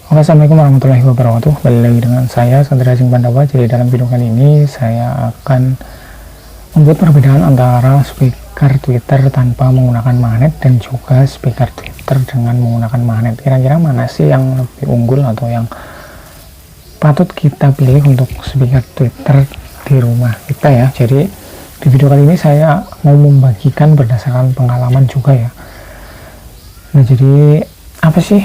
Oke, assalamualaikum warahmatullahi wabarakatuh. Balik lagi dengan saya Sandra Jeng Pandawa. Jadi dalam video kali ini saya akan membuat perbedaan antara speaker Twitter tanpa menggunakan magnet dan juga speaker Twitter dengan menggunakan magnet. Kira-kira mana sih yang lebih unggul atau yang patut kita pilih untuk speaker Twitter di rumah kita ya. Jadi di video kali ini saya mau membagikan berdasarkan pengalaman juga ya. Nah, jadi apa sih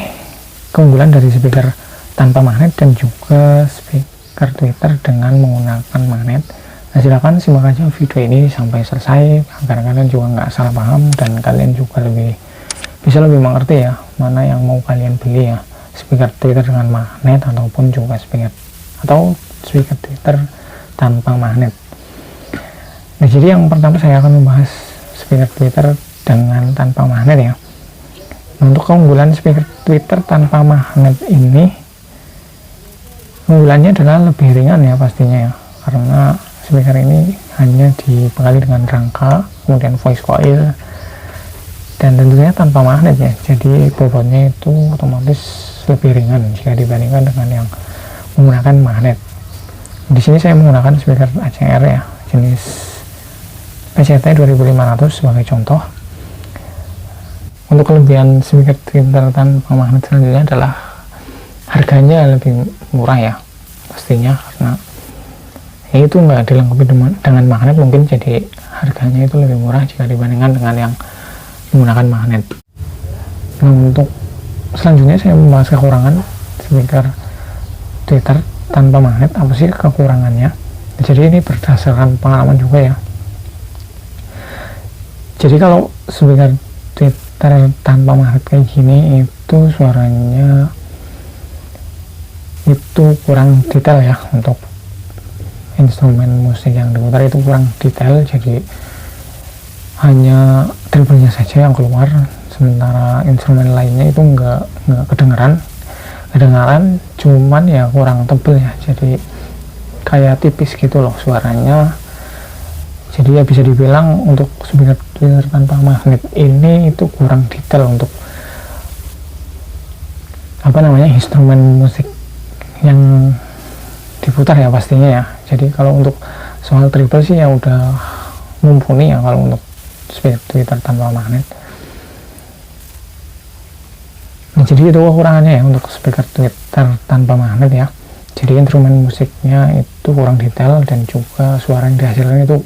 keunggulan dari speaker tanpa magnet dan juga speaker Twitter dengan menggunakan magnet? Nah, silahkan simak aja video ini sampai selesai agar kalian juga nggak salah paham dan kalian juga bisa lebih mengerti ya mana yang mau kalian beli ya, speaker Twitter dengan magnet ataupun juga speaker Twitter tanpa magnet. Nah, jadi yang pertama saya akan membahas speaker Twitter dengan tanpa magnet ya. Untuk keunggulan speaker Twitter tanpa magnet ini, keunggulannya adalah lebih ringan ya pastinya ya, karena speaker ini hanya dibekali dengan rangka, kemudian voice coil, dan tentunya tanpa magnet ya, jadi bobotnya itu otomatis lebih ringan jika dibandingkan dengan yang menggunakan magnet. Di sini saya menggunakan speaker ACR ya, jenis PCT 2500 sebagai contoh. Untuk kelebihan speaker Twitter tanpa magnet selanjutnya adalah harganya lebih murah ya pastinya, karena ya itu nggak dilengkapi dengan magnet, mungkin jadi harganya itu lebih murah jika dibandingkan dengan yang menggunakan magnet. Nah, untuk selanjutnya saya membahas kekurangan speaker Twitter tanpa magnet. Apa sih kekurangannya? Jadi ini berdasarkan pengalaman juga ya. Jadi kalau speaker Twitter tanpa magnet kayak gini itu suaranya itu kurang detail ya, untuk instrumen musik yang diputar itu kurang detail, jadi hanya treble-nya saja yang keluar, sementara instrumen lainnya itu nggak kedengeran, cuman ya kurang tebel ya, jadi kayak tipis gitu loh suaranya. Jadi ya bisa dibilang untuk speaker Twitter tanpa magnet ini itu kurang detail untuk instrumen musik yang diputar ya pastinya ya. Jadi kalau untuk soal treble sih ya udah mumpuni ya kalau untuk speaker Twitter tanpa magnet. Nah, jadi itu kekurangannya ya untuk speaker Twitter tanpa magnet ya. Jadi instrumen musiknya itu kurang detail dan juga suara yang dihasilkan itu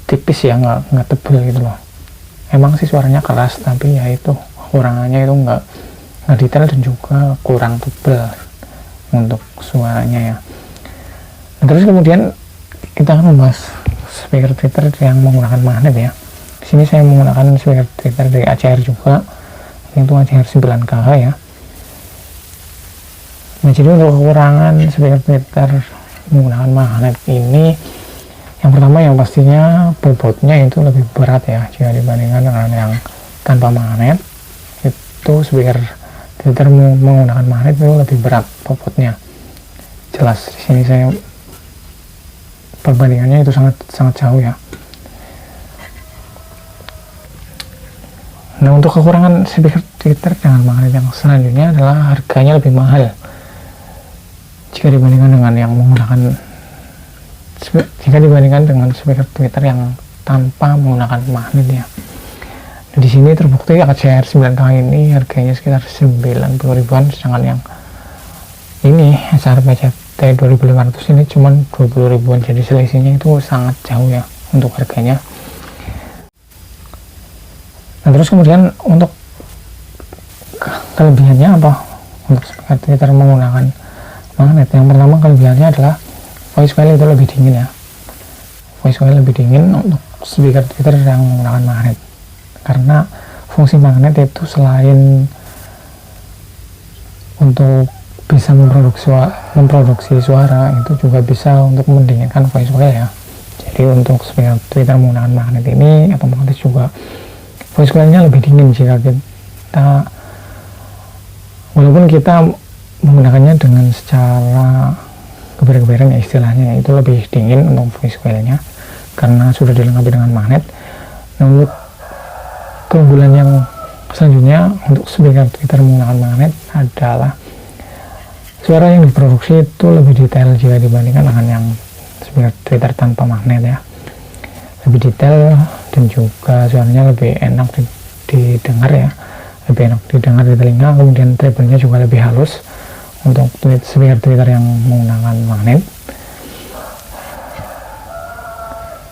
tipis ya, nggak tebel gitu loh. Emang sih suaranya keras, tapi ya itu kekurangannya itu nggak detail dan juga kurang tebel untuk suaranya ya. Nah, terus kemudian kita akan membahas speaker Twitter yang menggunakan magnet ya. Di sini saya menggunakan speaker Twitter dari ACR juga, itu ACR 9KH ya. Nah, jadi untuk kekurangan speaker Twitter menggunakan magnet ini, yang pertama yang pastinya bobotnya itu lebih berat ya jika dibandingkan dengan yang tanpa magnet. Itu speaker Twitter menggunakan magnet itu lebih berat bobotnya. Jelas di sini saya perbandingannya itu sangat jauh ya. Nah, untuk kekurangan speaker Twitter dengan magnet yang selanjutnya adalah harganya lebih mahal jika dibandingkan dengan speaker Twitter yang tanpa menggunakan magnet ya. Nah, di sini terbukti ACR 9K ini harganya sekitar 90 ribuan, sedangkan yang ini ACR PCT 2500 ini cuma 20 ribuan, jadi selisihnya itu sangat jauh ya untuk harganya. Nah, terus kemudian untuk kelebihannya apa untuk speaker Twitter menggunakan magnet? Yang pertama kelebihannya adalah voice coil itu lebih dingin ya. Voice coil lebih dingin untuk speaker Twitter yang menggunakan magnet, karena fungsi magnet itu selain untuk bisa memproduksi suara, itu juga bisa untuk mendinginkan voice coil ya. Jadi untuk speaker Twitter menggunakan magnet ini otomatis juga voice coilnya lebih dingin jika kita, walaupun kita menggunakannya dengan secara geber-geberan ya istilahnya, itu lebih dingin untuk voice coilnya karena sudah dilengkapi dengan magnet. Nah, untuk keunggulan yang selanjutnya untuk speaker Twitter menggunakan magnet adalah suara yang diproduksi itu lebih detail jika dibandingkan dengan yang speaker tweeter tanpa magnet ya, lebih detail dan juga suaranya lebih enak didengar ya, lebih enak didengar di telinga. Kemudian treble-nya juga lebih halus untuk speaker tweeter yang menggunakan magnet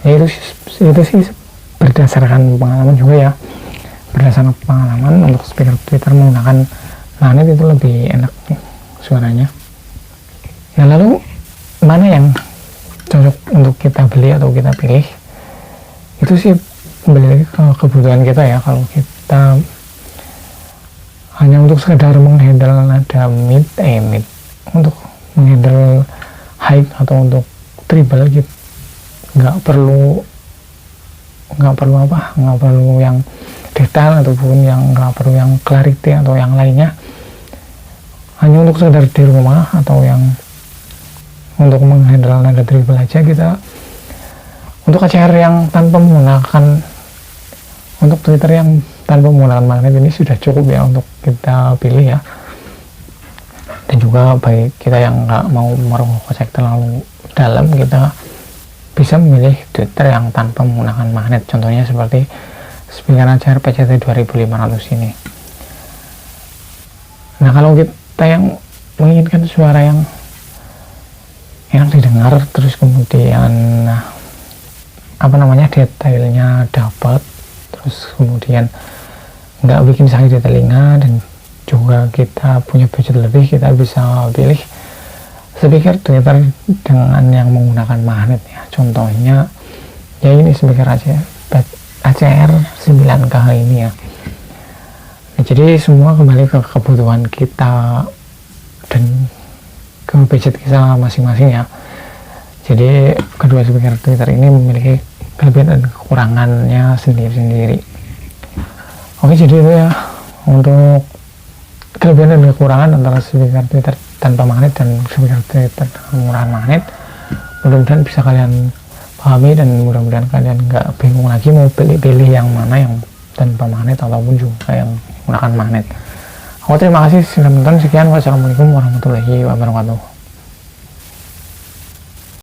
ya. Itu sih berdasarkan pengalaman juga ya, berdasarkan pengalaman untuk speaker tweeter menggunakan magnet itu lebih enak suaranya. Nah, lalu mana yang cocok untuk kita beli atau kita pilih? Itu sih kembali lagi ke kebutuhan kita ya. Kalau kita hanya untuk sekedar menghandle nada mid untuk menghandle high atau untuk treble gitu, nggak perlu yang detail ataupun nggak perlu yang clarity atau yang lainnya. Hanya untuk sekedar di rumah atau yang untuk menghandle nada treble aja, kita untuk ACR yang tanpa menggunakan, untuk tweeter yang tanpa menggunakan magnet ini sudah cukup ya untuk kita pilih ya. Dan juga bagi kita yang nggak mau merogoh kocek terlalu dalam, kita bisa memilih tweeter yang tanpa menggunakan magnet, contohnya seperti speaker ACR PCT 2500 ini. Nah, kalau kita yang menginginkan suara yang enak didengar, terus kemudian detailnya dapat, terus kemudian nggak bikin sakit di telinga, dan juga kita punya budget lebih, kita bisa pilih speaker tweeter dengan yang menggunakan magnet ya. Contohnya ya ini speaker ACR 9K ini ya. Nah, jadi semua kembali ke kebutuhan kita dan ke budget kita masing-masing ya. Jadi kedua speaker tweeter ini memiliki kelebihan dan kekurangannya sendiri-sendiri. Oke, jadi itu ya untuk kelebihan dan kekurangan antara speaker tweeter tanpa magnet dan speaker tweeter dengan menggunakan magnet. Mudah-mudahan bisa kalian pahami dan mudah-mudahan kalian nggak bingung lagi mau pilih yang mana, yang tanpa magnet ataupun juga yang menggunakan magnet. Oke, terima kasih sudah menonton. Sekian, wassalamualaikum warahmatullahi wabarakatuh.